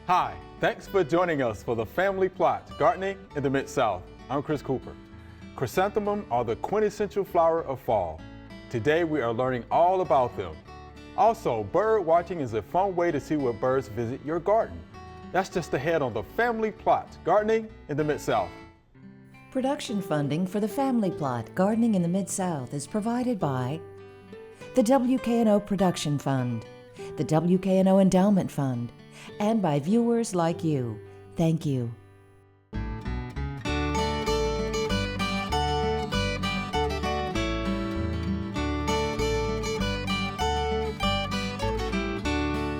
Hi, thanks for joining us for the Family Plot, Gardening in the Mid-South. I'm Chris Cooper. Chrysanthemums are the quintessential flower of fall. Today we are learning all about them. Also, bird watching is a fun way to see what birds visit your garden. That's just ahead on the Family Plot, Gardening in the Mid-South. Production funding for the Family Plot, Gardening in the Mid-South is provided by the WKNO Production Fund, the WKNO Endowment Fund, and by viewers like you. Thank you.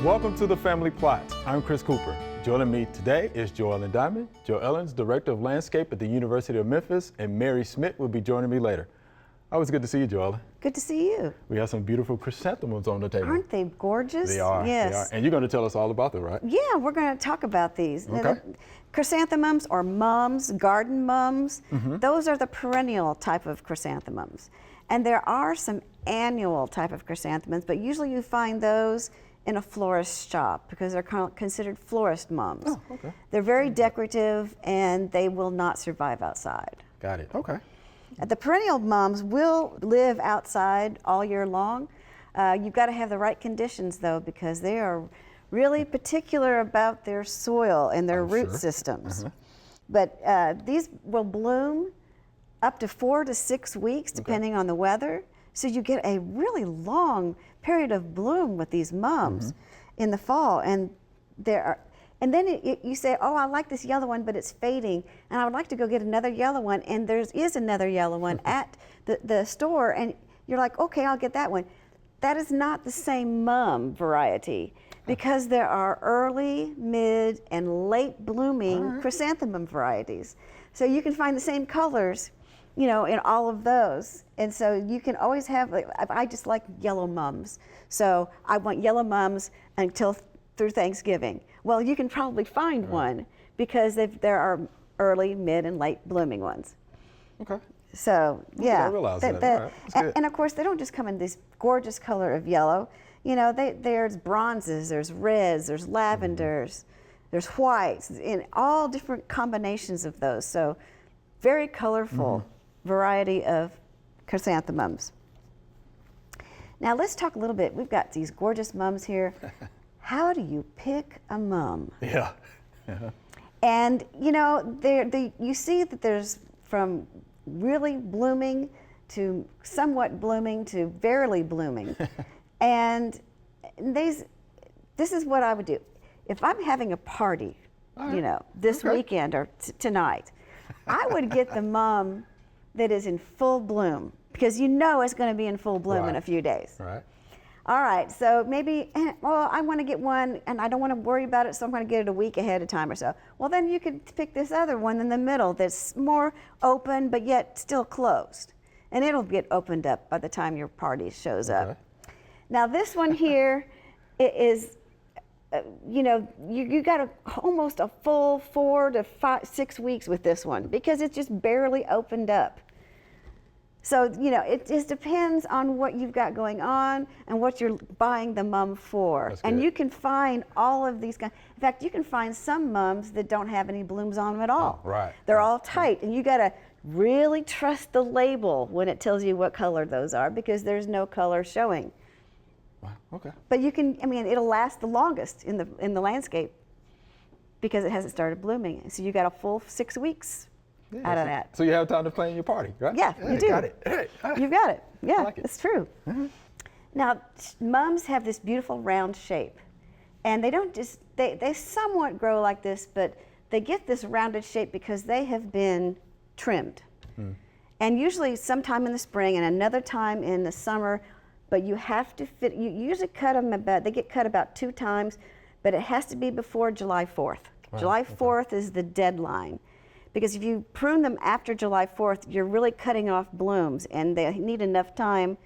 Welcome to the Family Plot. I'm Chris Cooper. Joining me today is Joellen Dimond. Joellen's Director of Landscape at the University of Memphis, and Mary Schmidt will be joining me later. Always good to see you, Joellen. Good to see you. We have some beautiful chrysanthemums on the table. Aren't they gorgeous? They are. Yes. They are. And you're going to tell us all about them, right? Yeah, we're going to talk about these. Okay. Chrysanthemums or mums, garden mums, those are the perennial type of chrysanthemums. And there are some annual type of chrysanthemums, but usually you find those in a florist shop because they're considered florist mums. Oh, okay. They're very decorative and they will not survive outside. Got it. Okay. The perennial mums will live outside all year long. You've got to have the right conditions though, because they are really particular about their soil and their root systems. But these will bloom up to 4 to 6 weeks depending on the weather. So you get a really long period of bloom with these mums in the fall. And then you say, oh, I like this yellow one, but it's fading, and I would like to go get another yellow one, and there is another yellow one at the store, and you're like, okay, I'll get that one. That is not the same mum variety because there are early, mid, and late blooming chrysanthemum varieties. So you can find the same colors, you know, in all of those. And so you can always have, like, I just like yellow mums. So I want yellow mums until through Thanksgiving. Well, you can probably find one because there are early, mid, and late blooming ones. Okay. So yeah, I realize that. All right. And of course they don't just come in this gorgeous color of yellow. You know, there's bronzes, there's reds, there's lavenders, there's whites, in all different combinations of those. So very colorful variety of chrysanthemums. Now let's talk a little bit. We've got these gorgeous mums here. How do you pick a mum? Yeah. And you know, you see that there's from really blooming to somewhat blooming to barely blooming. And this is what I would do. If I'm having a party, you know, this weekend or tonight, I would get the mum that is in full bloom because you know it's going to be in full bloom in a few days. Right. All right, so maybe, well, I want to get one and I don't want to worry about it, so I'm going to get it a week ahead of time or so. Well, then you could pick this other one in the middle that's more open but yet still closed. And it'll get opened up by the time your party shows up. Now this one here is, you know, you got almost a full 4 to 6 weeks with this one because it's just barely opened up. So, you know, it just depends on what you've got going on and what you're buying the mum for. And you can find all of these kinds. In fact, you can find some mums that don't have any blooms on them at all. Oh, right. They're all tight, and you got to really trust the label when it tells you what color those are because there's no color showing. Wow. Okay. But you can, I mean, it'll last the longest in the landscape because it hasn't started blooming. So you got a full 6 weeks. Out of that. So you have time to plan your party, right? Yeah, you do. Got it. Hey. You've got it. Yeah, like it. It's true. Now, mums have this beautiful round shape. And they don't just, they somewhat grow like this, but they get this rounded shape because they have been trimmed. And usually sometime in the spring and another time in the summer, but you have to fit, you usually cut them they get cut about 2 times, but it has to be before July 4th. Wow. July 4th is the deadline. Because if you prune them after July 4th, you're really cutting off blooms, and they need enough time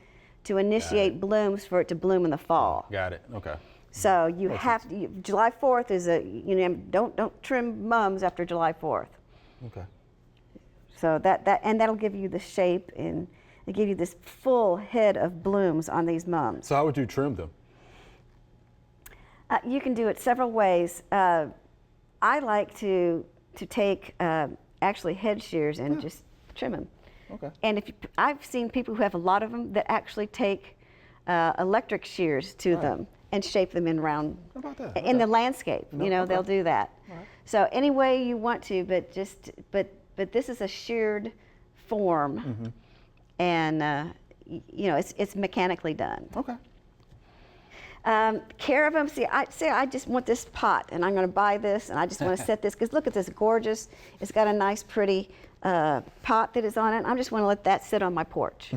to initiate blooms for it to bloom in the fall. Got it. Okay. So you have to, July 4th is you know, don't trim mums after July 4th. Okay. So and that'll give you the shape and they give you this full head of blooms on these mums. So how would you trim them? You can do it several ways. I like to take actually head shears and just trim them. Okay. And I've seen people who have a lot of them that actually take electric shears to them and shape them in round. How about that? In the landscape, they'll do that. Right. So any way you want to, but this is a sheared form, and it's mechanically done. Okay. Care of them. See, I just want this pot, and I'm going to buy this, and I just want to set this because look at this gorgeous. It's got a nice, pretty pot that is on it. I just want to let that sit on my porch.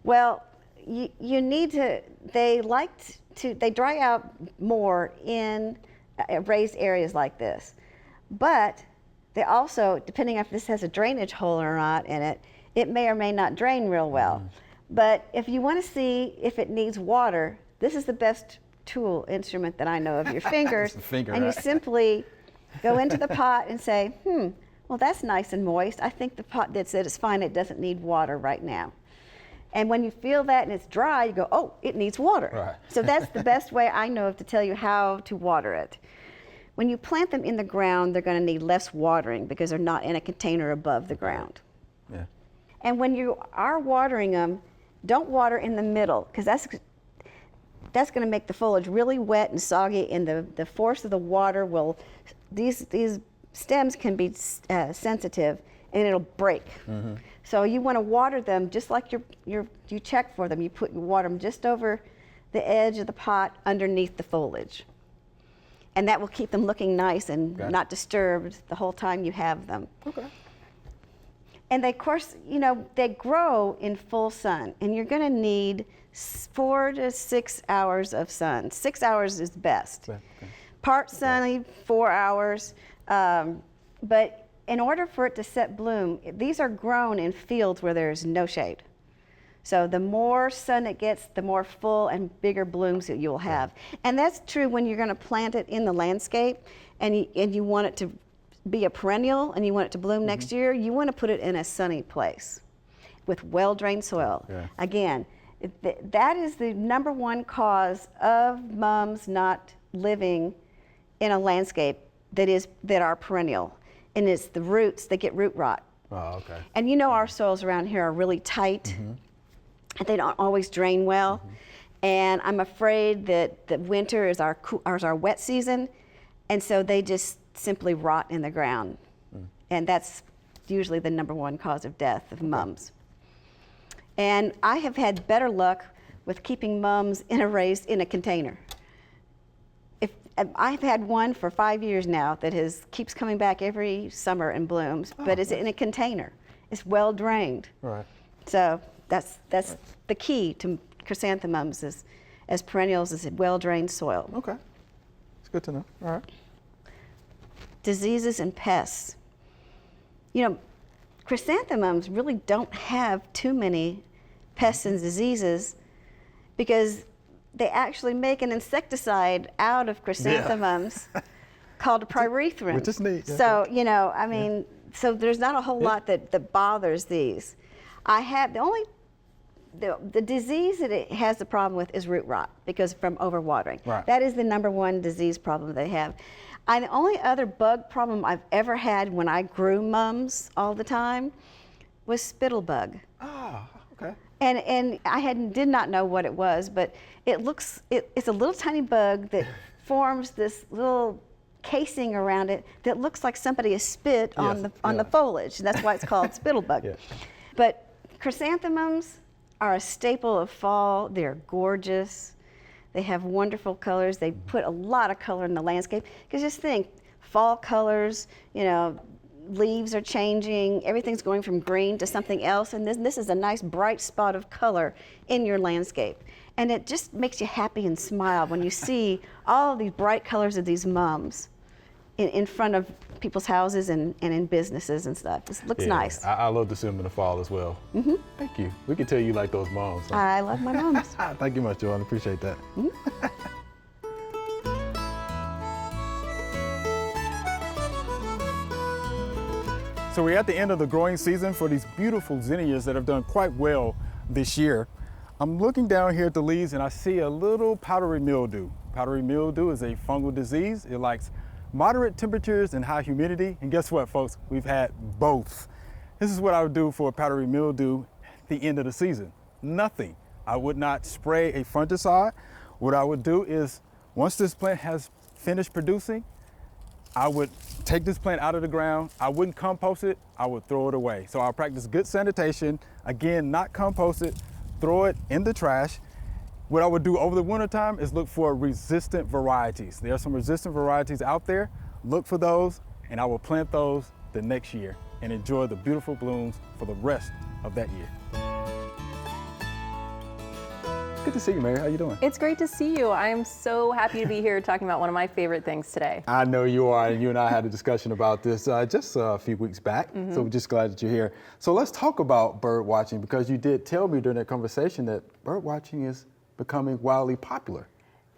Well, you need to. They dry out more in raised areas like this, but they also, depending if this has a drainage hole or not in it, it may or may not drain real well. But if you want to see if it needs water, this is the best tool instrument that I know of, your fingers. And you simply go into the pot and say, well, that's nice and moist. I think the pot that said it's fine, it doesn't need water right now. And when you feel that and it's dry, you go, oh, it needs water. Right. So that's the best way I know of to tell you how to water it. When you plant them in the ground, they're going to need less watering because they're not in a container above the ground. Yeah. And when you are watering them, don't water in the middle because that's going to make the foliage really wet and soggy, and the force of the water will, these stems can be sensitive and it'll break. So you want to water them just like you check for them. You water them just over the edge of the pot underneath the foliage. And that will keep them looking nice and not disturbed the whole time you have them. Okay. And they, of course, they grow in full sun, and you're going to need 4 to 6 hours of sun. 6 hours is best. Okay. Part sunny, 4 hours. But in order for it to set bloom, these are grown in fields where there's no shade. So the more sun it gets, the more full and bigger blooms that you'll have. And that's true when you're going to plant it in the landscape and you want it to be a perennial and you want it to bloom next year. You want to put it in a sunny place with well-drained soil. Yeah. Again, that is the #1 cause of mums not living in a landscape that are perennial. And it's the roots, they get root rot. Oh, okay. And our soils around here are really tight. And they don't always drain well. And I'm afraid that the winter is our wet season. And so they just simply rot in the ground. And that's usually the #1 cause of death of mums. And I have had better luck with keeping mums in a container. I've had one for 5 years now that keeps coming back every summer and blooms, but it's in a container. It's well drained. Right. So that's the key to chrysanthemums as perennials is well drained soil. Okay. It's good to know. All right. Diseases and pests. Chrysanthemums really don't have too many pests and diseases because they actually make an insecticide out of chrysanthemums called pyrethrin. Which is neat. So, so there's not a whole lot that bothers these. The disease that it has the problem with is root rot because from overwatering. Right. That is the #1 disease problem they have. The only other bug problem I've ever had when I grew mums all the time was spittlebug. Ah, okay. And I did not know what it was, but it's a little tiny bug that forms this little casing around it that looks like somebody has spit on the foliage. That's why it's called spittlebug. Yeah. But chrysanthemums are a staple of fall. They're gorgeous. They have wonderful colors. They put a lot of color in the landscape. Because just think, fall colors, leaves are changing, everything's going from green to something else, and this is a nice bright spot of color in your landscape. And it just makes you happy and smile when you see all these bright colors of these mums in front of people's houses and in businesses and stuff. It looks nice. I love to see them in the fall as well. Thank you. We can tell you like those moms. So. I love my mums. Thank you much, Joellen. Appreciate that. So we're at the end of the growing season for these beautiful zinnias that have done quite well this year. I'm looking down here at the leaves and I see a little powdery mildew. Powdery mildew is a fungal disease. It likes moderate temperatures and high humidity. And guess what, folks? We've had both. This is what I would do for powdery mildew at the end of the season. Nothing. I would not spray a fungicide. What I would do is, once this plant has finished producing, I would take this plant out of the ground. I wouldn't compost it, I would throw it away. So I'll practice good sanitation. Again, not compost it, throw it in the trash. What I would do over the winter time is look for resistant varieties. There are some resistant varieties out there. Look for those, and I will plant those the next year and enjoy the beautiful blooms for the rest of that year. Good to see you, Mary. How you doing? It's great to see you. I am so happy to be here talking about one of my favorite things today. I know you are, and you and I had a discussion about this just a few weeks back, so we're just glad that you're here. So let's talk about bird watching, because you did tell me during that conversation that bird watching is becoming wildly popular.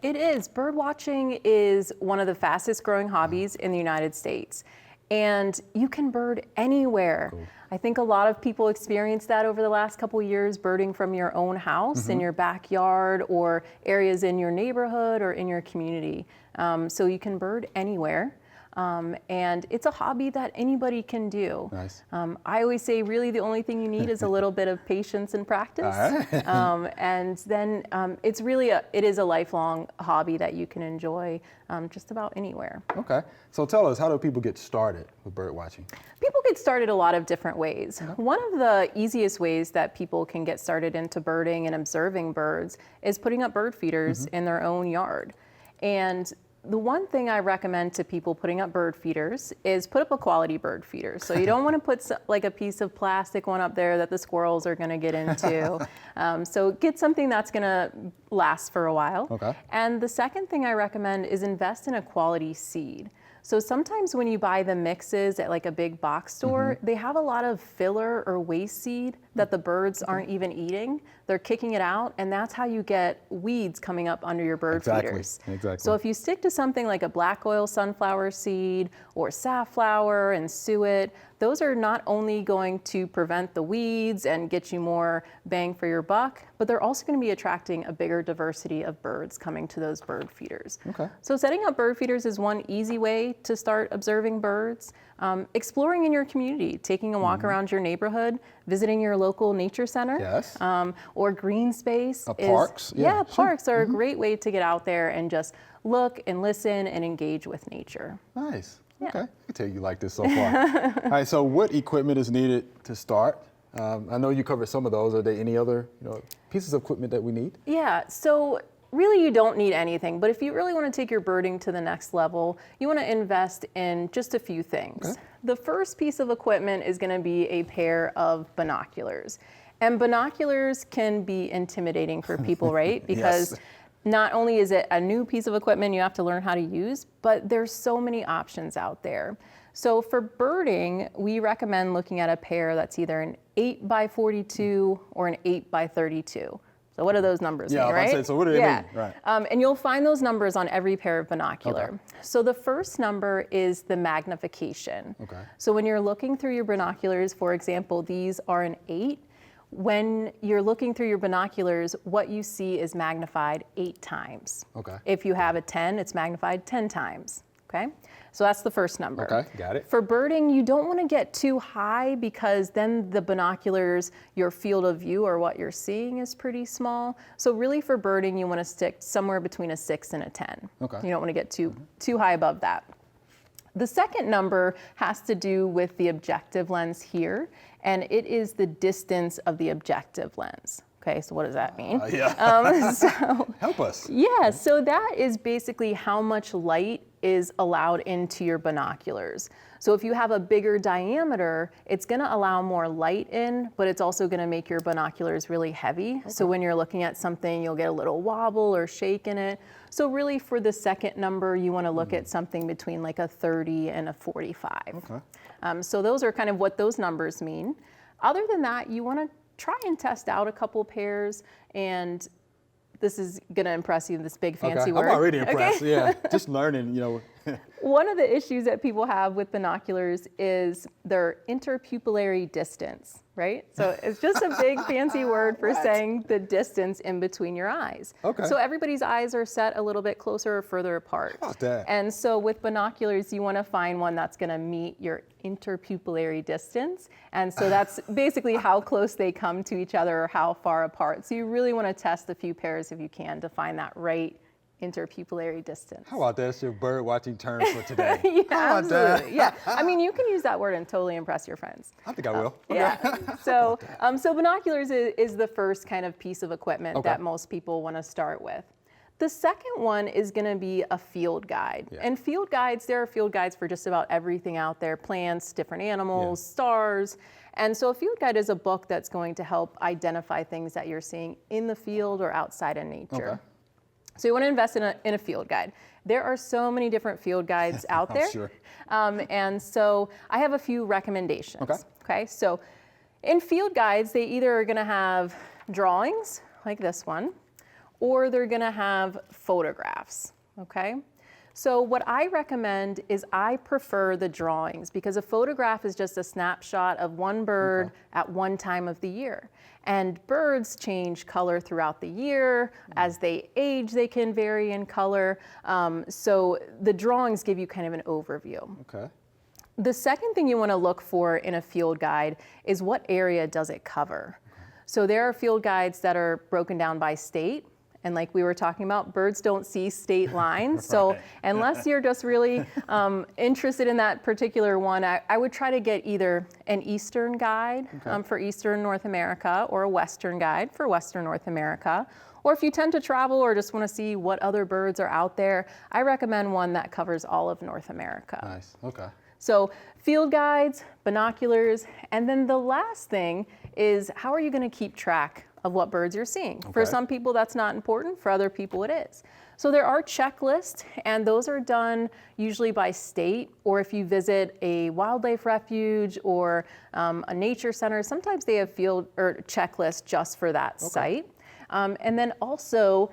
It is. Bird watching is one of the fastest growing hobbies in the United States. And you can bird anywhere. Cool. I think a lot of people experience that over the last couple of years, birding from your own house, in your backyard, or areas in your neighborhood or in your community. So you can bird anywhere. And it's a hobby that anybody can do. Nice. I always say really the only thing you need is a little bit of patience and practice. And then it is a lifelong hobby that you can enjoy just about anywhere. Okay. So tell us, how do people get started with bird watching? People get started a lot of different ways. One of the easiest ways that people can get started into birding and observing birds is putting up bird feeders in their own yard. And the one thing I recommend to people putting up bird feeders is put up a quality bird feeder. So you don't want to put like a piece of plastic one up there that the squirrels are going to get into. So get something that's going to last for a while. Okay. And the second thing I recommend is invest in a quality seed. So sometimes when you buy the mixes at like a big box store, they have a lot of filler or waste seed that the birds aren't even eating. They're kicking it out, and that's how you get weeds coming up under your bird feeders. Exactly. So if you stick to something like a black oil sunflower seed or safflower and suet, those are not only going to prevent the weeds and get you more bang for your buck, but they're also going to be attracting a bigger diversity of birds coming to those bird feeders. Okay. So setting up bird feeders is one easy way to start observing birds. Exploring in your community, taking a walk around your neighborhood, visiting your local nature center, Yes. or green space. Parks. Yeah, Sure. parks are a great way to get out there and just look and listen and engage with nature. Nice. Yeah. Okay. I can tell you like this so far. All right. So what equipment is needed to start? I know you covered some of those. Are there any other pieces of equipment that we need? Yeah, so really you don't need anything, but if you really want to take your birding to the next level, you want to invest in just a few things. Okay. The first piece of equipment is going to be a pair of binoculars. And binoculars can be intimidating for people, right? Because Yes. not only is it a new piece of equipment you have to learn how to use, but there's so many options out there. So for birding, we recommend looking at a pair that's either an 8x42 or an 8x32. So what do those numbers mean, right? I was about to say, so what do they mean? Right. And you'll find those numbers on every pair of binocular. Okay. So the first number is the magnification. Okay. So when you're looking through your binoculars, for example, these are an 8. When you're looking through your binoculars, what you see is magnified 8 times. Okay. If you have a 10, it's magnified 10 times. Okay? So that's the first number. Okay, got it. For birding, you don't want to get too high because then the binoculars, your field of view or what you're seeing is pretty small. So really for birding, you want to stick somewhere between a 6 and a 10. Okay. You don't want to get too high above that. The second number has to do with the objective lens here, and it is the distance of the objective lens. Okay, so what does that mean? Help us. Yeah, so that is basically how much light is allowed into your binoculars. So if you have a bigger diameter, it's gonna allow more light in, but it's also gonna make your binoculars really heavy. Okay. So when you're looking at something, you'll get a little wobble or shake in it. So really for the second number, you wanna look at something between like a 30 and a 45. Okay. So those are kind of what those numbers mean. Other than that, you wanna try and test out a couple pairs, and this is gonna impress you, this big fancy word. I'm already impressed. Okay. Yeah, just learning, One of the issues that people have with binoculars is their interpupillary distance, right? So it's just a big fancy word for saying the distance in between your eyes. Okay. So everybody's eyes are set a little bit closer or further apart. How about that? And so with binoculars, you want to find one that's going to meet your interpupillary distance. And so that's basically how close they come to each other or how far apart. So you really want to test a few pairs if you can to find that right interpupillary distance. How about that? That's your bird watching term for today. Yeah, How about that? absolutely. Yeah, I mean, you can use that word and totally impress your friends. I think I will. Yeah. So, so binoculars is the first kind of piece of equipment Okay. that most people want to start with. The second one is going to be a field guide. Yeah. And field guides, there are field guides for just about everything out there, plants, different animals, stars. And so a field guide is a book that's going to help identify things that you're seeing in the field or outside in nature. Okay. So you want to invest in a field guide. There are so many different field guides out there. Sure. And so I have a few recommendations. Okay. So in field guides, they either are going to have drawings like this one, or they're going to have photographs. Okay. So what I recommend is I prefer the drawings because a photograph is just a snapshot of one bird at one time of the year. And birds change color throughout the year. As they age, they can vary in color. So the drawings give you kind of an overview. Okay. The second thing you want to look for in a field guide is what area does it cover. So there are field guides that are broken down by state. And like we were talking about, birds don't see state lines. So unless you're just really interested in that particular one, I would try to get either an Eastern guide for Eastern North America or a Western guide for Western North America. Or if you tend to travel or just want to see what other birds are out there, I recommend one that covers all of North America. Nice. Okay. So field guides, binoculars, and then the last thing is how are you going to keep track of what birds you're seeing? For some people that's not important, for other people it is. So there are checklists, and those are done usually by state, or if you visit a wildlife refuge or a nature center, sometimes they have field or checklists just for that site. And then also,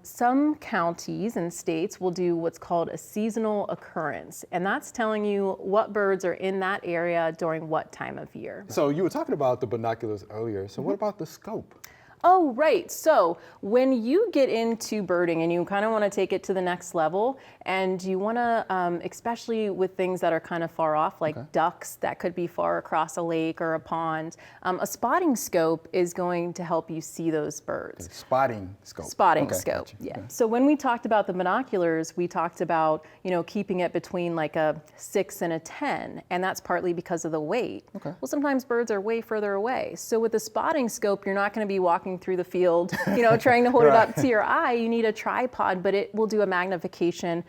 some counties and states will do what's called a seasonal occurrence, and that's telling you what birds are in that area during what time of year. So you were talking about the binoculars earlier. So what about the scope? Oh, right. So when you get into birding and you kind of want to take it to the next level, and you want to, especially with things that are kind of far off, like ducks that could be far across a lake or a pond, a spotting scope is going to help you see those birds. Spotting scope. Spotting scope, Gotcha. yeah. Okay. So when we talked about the binoculars, we talked about, keeping it between like a 6 and a 10, and that's partly because of the weight. Okay. Well, sometimes birds are way further away. So with the spotting scope, you're not going to be walking through the field, trying to hold it up to your eye. You need a tripod, but it will do a magnification.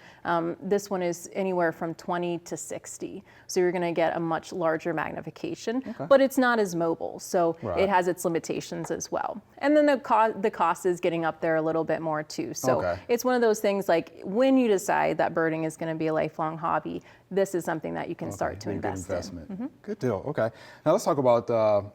This one is anywhere from 20 to 60. So you're going to get a much larger magnification, but it's not as mobile. So it has its limitations as well. And then the cost is getting up there a little bit more too. So it's one of those things like when you decide that birding is going to be a lifelong hobby, this is something that you can start to invest good investment. in. Good deal. Okay. Now let's talk about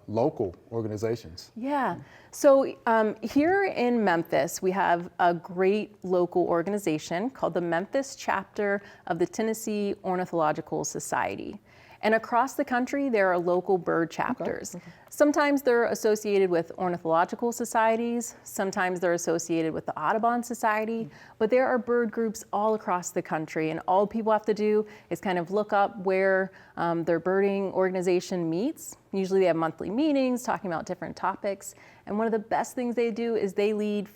local organizations. Yeah. So here in Memphis, we have a great local organization called the Memphis chapter of the Tennessee Ornithological Society. And across the country, there are local bird chapters. Sometimes they're associated with ornithological societies, sometimes they're associated with the Audubon Society, but there are bird groups all across the country, and all people have to do is kind of look up where their birding organization meets. Usually they have monthly meetings talking about different topics, and one of the best things they do is they lead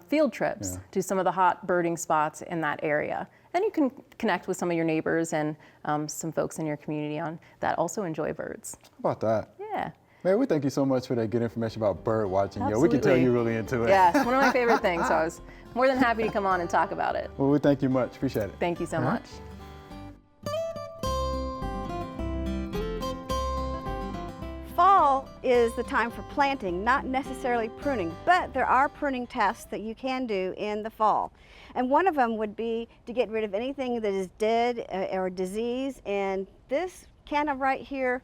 field trips to some of the hot birding spots in that area. And you can connect with some of your neighbors and some folks in your community on that also enjoy birds. How about that? Yeah. Man, we thank you so much for that good information about bird watching. Absolutely. We can tell you're really into it. Yeah, it's one of my favorite things, so I was more than happy to come on and talk about it. Well, we thank you much. Appreciate it. Thank you so much. Fall is the time for planting, not necessarily pruning, but there are pruning tasks that you can do in the fall. And one of them would be to get rid of anything that is dead or disease. And this canna right here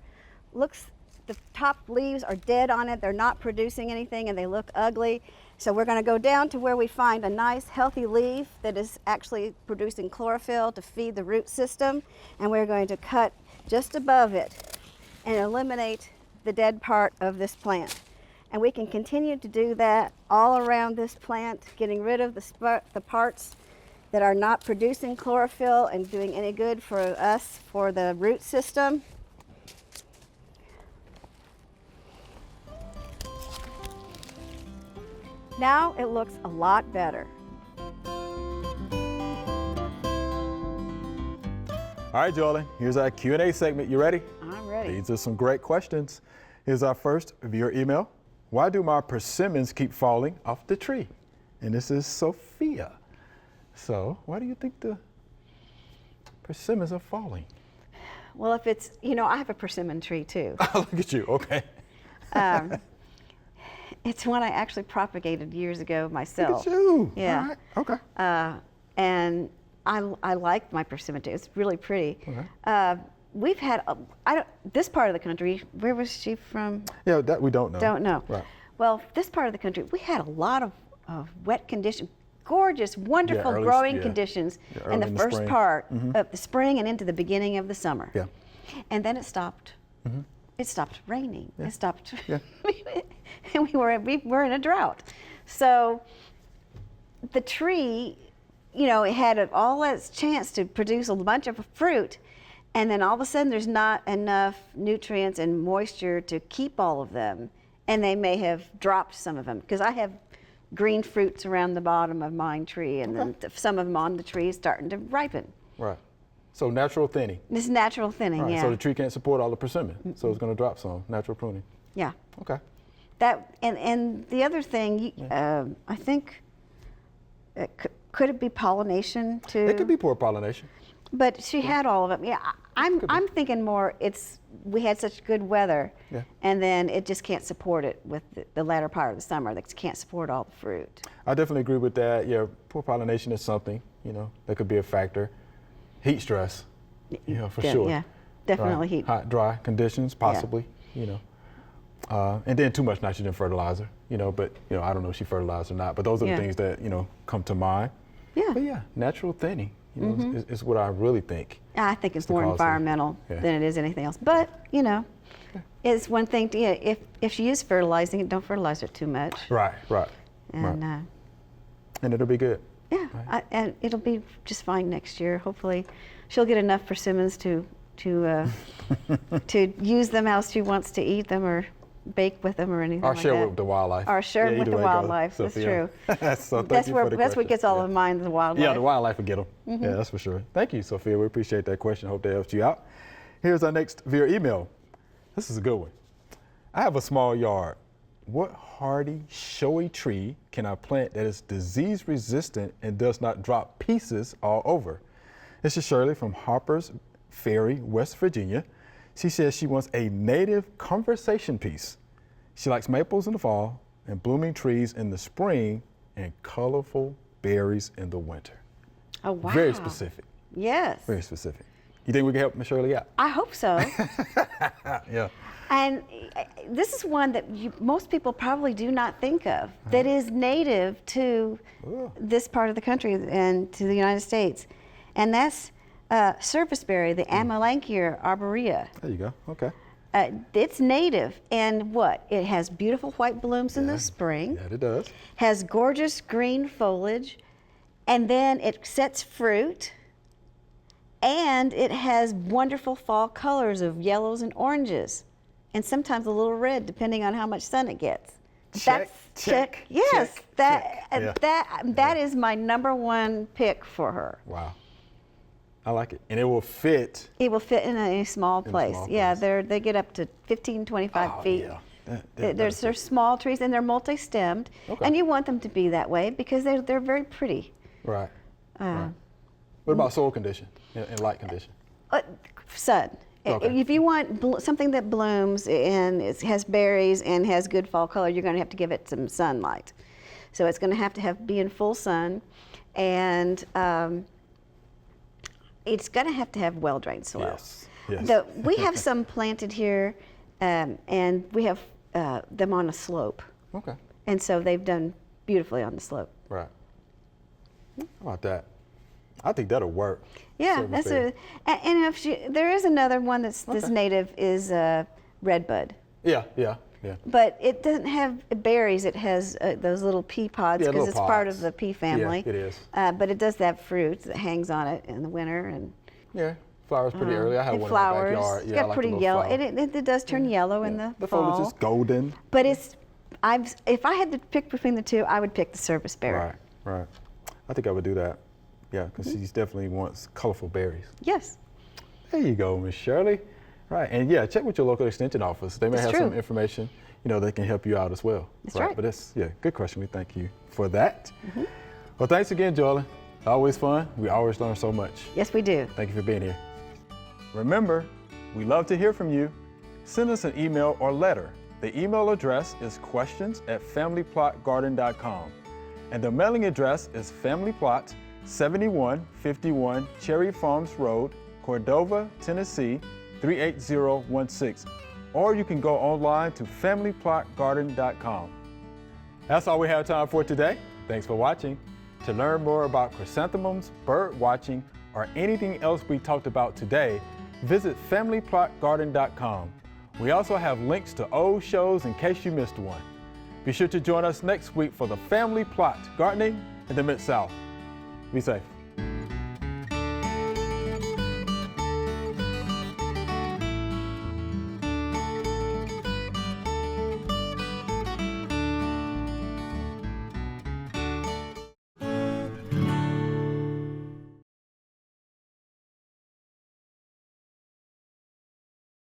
looks the top leaves are dead on it. They're not producing anything and they look ugly. So we're going to go down to where we find a nice healthy leaf that is actually producing chlorophyll to feed the root system. And we're going to cut just above it and eliminate the dead part of this plant. And we can continue to do that all around this plant, getting rid of the parts that are not producing chlorophyll and doing any good for us, for the root system. Now it looks a lot better. All right, Joellen, here's our Q&A segment. You ready? I'm ready. These are some great questions. Here's our first viewer email. Why do my persimmons keep falling off the tree? And this is Sophia. So why do you think the persimmons are falling? Well, if it's, I have a persimmon tree too. Look at you, okay. It's one I actually propagated years ago myself. Look at you. Yeah. All right. Okay. And I like my persimmon tree. It's really pretty. Okay. We've had, this part of the country, where was she from? Yeah, that we don't know. Don't know. Right. Well, this part of the country, we had a lot of wet conditions, gorgeous, wonderful early- growing yeah. conditions Yeah, in early the in the first spring. part of the spring and into the beginning of the summer. Yeah. And then it stopped. It stopped raining. Yeah. It stopped. Yeah. And we were in a drought. So the tree, it had all its chance to produce a bunch of fruit, and then all of a sudden there's not enough nutrients and moisture to keep all of them, and they may have dropped some of them, because I have green fruits around the bottom of my tree, and then some of them on the tree starting to ripen. Right. So natural thinning. This is natural thinning, All right. yeah. So the tree can't support all the persimmon, so it's going to drop some. Natural pruning. Yeah. Okay. That and the other thing, I think, could it be pollination too? It could be poor pollination. But she had all of it. Yeah, I'm thinking more. We had such good weather, Yeah. and then it just can't support it with the latter part of the summer. That can't support all the fruit. I definitely agree with that. Yeah, poor pollination is something, that could be a factor. Heat stress, for sure. Yeah, definitely Right. heat. Hot, dry conditions, possibly, and then too much nitrogen fertilizer, but, I don't know if she fertilized or not, but those are Yeah. the things that, come to mind. Yeah. But yeah, natural thinning, is what I really think. I think it's the more cause of it. environmental Yeah. than it is anything else. But it's one thing to if she is fertilizing it, don't fertilize it too much. Right. And And it'll be good. yeah, and it'll be just fine next year. Hopefully, she'll get enough persimmons to use them how she wants to eat them or bake with them or anything Or like share that. with the wildlife. Or share Yeah, with either the way it goes, wildlife. That's Sophia. true. So thank That's you for the what question. gets all Yeah. of mine, the wildlife. Yeah, the wildlife will get them. Yeah, that's for sure. Thank you, Sophia. We appreciate that question. Hope that helps you out. Here's our next viewer email. This is a good one. I have a small yard. What hardy, showy tree can I plant that is disease resistant and does not drop pieces all over? This is Shirley from Harper's Ferry, West Virginia. She says she wants a native conversation piece. She likes maples in the fall and blooming trees in the spring and colorful berries in the winter. Oh, wow. Very specific. Yes. Very specific. You think we can help Miss Shirley out? I hope so. Yeah. And this is one that most people probably do not think of, that is native to this part of the country and to the United States. And that's serviceberry, the Amelanchier arborea. There you go. Okay. It's native, and it has beautiful white blooms in the spring, Yeah, it does. has gorgeous green foliage, and then it sets fruit, and it has wonderful fall colors of yellows and oranges, and sometimes a little red, depending on how much sun it gets. Check, check, Yes, check, that check. Yeah. that is my #1 pick for her. Wow. I like it. And it will fit. It will fit in a small place. small Yeah, place. they get up to 15, 25 feet. Yeah. They're small trees, and they're multi-stemmed, Okay. and you want them to be that way because they're very pretty. Right. Right. What about soil condition and light condition? Sun. Okay. If you want something that blooms and has berries and has good fall color, you're going to have to give it some sunlight. So it's going to have be in full sun, and it's going to have well-drained soil. Yes. We have some planted here And we have them on a slope. Okay. And so they've done beautifully on the slope. Right. How about that? I think that'll work. Yeah, Service that's berry. and there is another one that's native is redbud. Yeah. But it doesn't have berries. It has those little pea pods Yeah, because little it's part of pods. the pea family. Yeah, it is. But it does have fruit that hangs on it in the winter, and Yeah, flowers pretty early. I have it one flowers. in my backyard. It's Yeah, I got like pretty the little yellow. flower. It does turn yellow in the The fall. foliage is golden. But if I had to pick between the two, I would pick the service berry. Right. I think I would do that. Yeah, because she definitely wants colorful berries. Yes. There you go, Miss Shirley. Right, and yeah, check with your local extension office. They may That's have true. some information, that can help you out as well. That's right. But good question. We thank you for that. Well, thanks again, Joellen. Always fun. We always learn so much. Yes, we do. Thank you for being here. Remember, we love to hear from you. Send us an email or letter. The email address is questions@familyplotgarden.com. And the mailing address is Family Plot, 7151 Cherry Farms Road, Cordova, Tennessee, 38016. Or you can go online to familyplotgarden.com. That's all we have time for today. Thanks for watching. To learn more about chrysanthemums, bird watching, or anything else we talked about today, visit familyplotgarden.com. We also have links to old shows in case you missed one. Be sure to join us next week for the Family Plot Gardening in the Mid-South. Be safe.